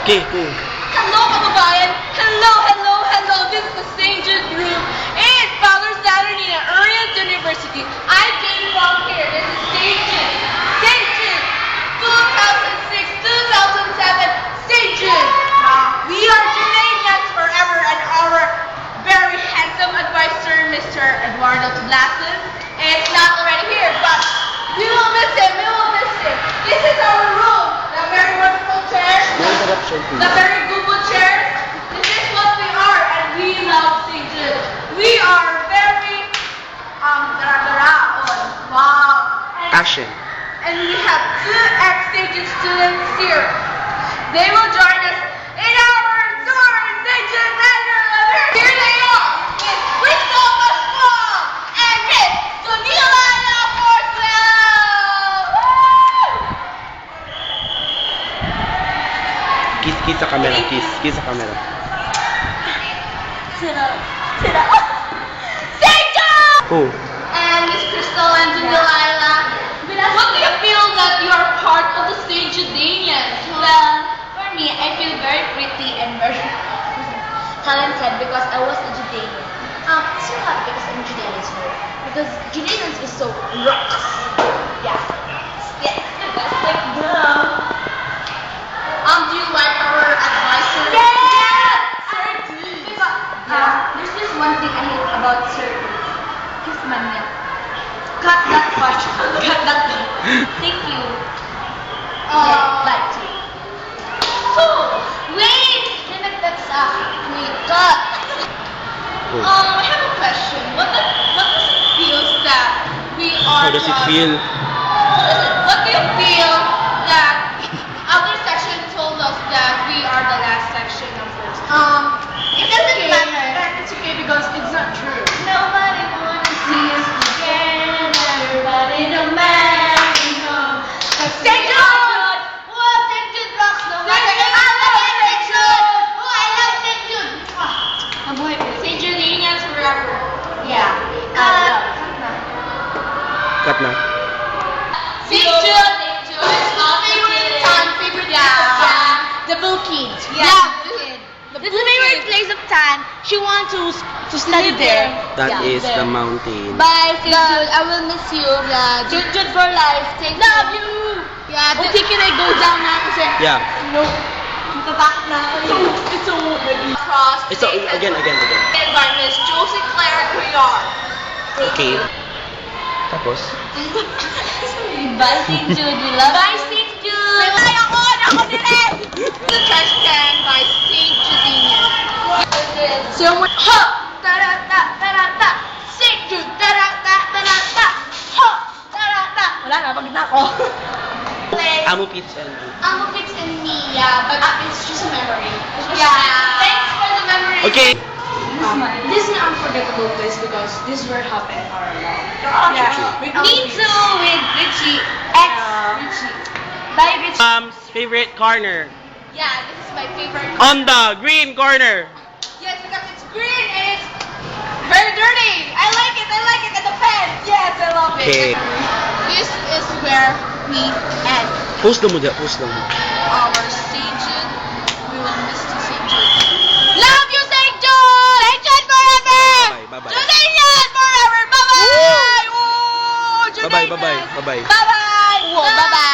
Okay. Hello, kababayan! Hello! This is the St. Jude group. It's Father Saturday at Orient University. I came from here. This is St. Jude. St. Jude. 2006, 2007, St. Jude. We are Judaians forever, and our very handsome advisor, Mr. Eduardo Tublases, is not already here, but we will miss him. This is our room. The very wonderful chairs. The very good chairs. This is what we are, and we love St. Jude. We are very dara-daraon. Wow. Action. And we have two ex-St. Jude students here. They will join us in our tour in St. Jude. Here they are. Miss Crystal Pascual and Miss Sunila Porcel. Kiss sa camera. Kiss sa camera. Sit up. St. Jude! Oh. And Miss Crystal and Delilah, what do you feel that you are part of the St. Judeans? Well, for me, I feel very pretty and very talented because I was a Judean. So happy because I'm Judean too. Because Judeans is so rocks. Yeah. Yes. That's like Do you like our advisor? Sir D. There's this one thing I hate about Sir D. His mania. Cut that part. Thank you. Bye. So, wait! Kinagdag sa akin. Wait, cut! I have a question. What does it feel that we are? How does it feel? What do you feel that other section told us that we are the last section of this? It doesn't matter. It's okay because it's not true. Nobody wanna see us again. Everybody no matter home. St. Jude! Oh, St. Jude rocks no matter. I love St. Jude. Oh, I love St. Jude. Mabuhay po. St. Judeans forever. Yeah. Cut na. St. Jude is our favorite The Bill Kids. The favorite place of Tan. She wants to study there. That is the mountain. Bye, St. Jude. I will miss you. Yeah. St. Jude for life. Love you. Yeah. Okay, can I go down na kasi? Yeah. No. Natatakot na ako. It's so across. It's again. And by Miss Josie Claire Couillard. Okay. Tapos? Bye, St. Jude. We love you. Bye, St. Jude. Ako din! The trash can by St. Judeans. So, Ha! Ta-da-ta! St. Jude! Ta-da-ta! Ha! Ta-da-ta! wala na. Pagod na ako. Amo Pits and It's in me. Yeah, but it's just a memory. Yeah. Thanks for the memory. Okay. This is an unforgettable place because this is where happened our love. Yeah. Me too, with Richie. Richie. Bye, Richie. Mom's favorite corner. Yeah, this is my favorite. On the green corner. Yes, because it's green and it's very dirty. I like it. And the pen. Yes, I love it. Okay. This is where we end Post mo dyan. our St. Jude. We will miss you, St. Jude. Love you, St. Jude! St. Jude forever! Bye-bye. Judean forever! Bye-bye! Oh, Judean! Bye-bye. Bye-bye! Oh, bye-bye!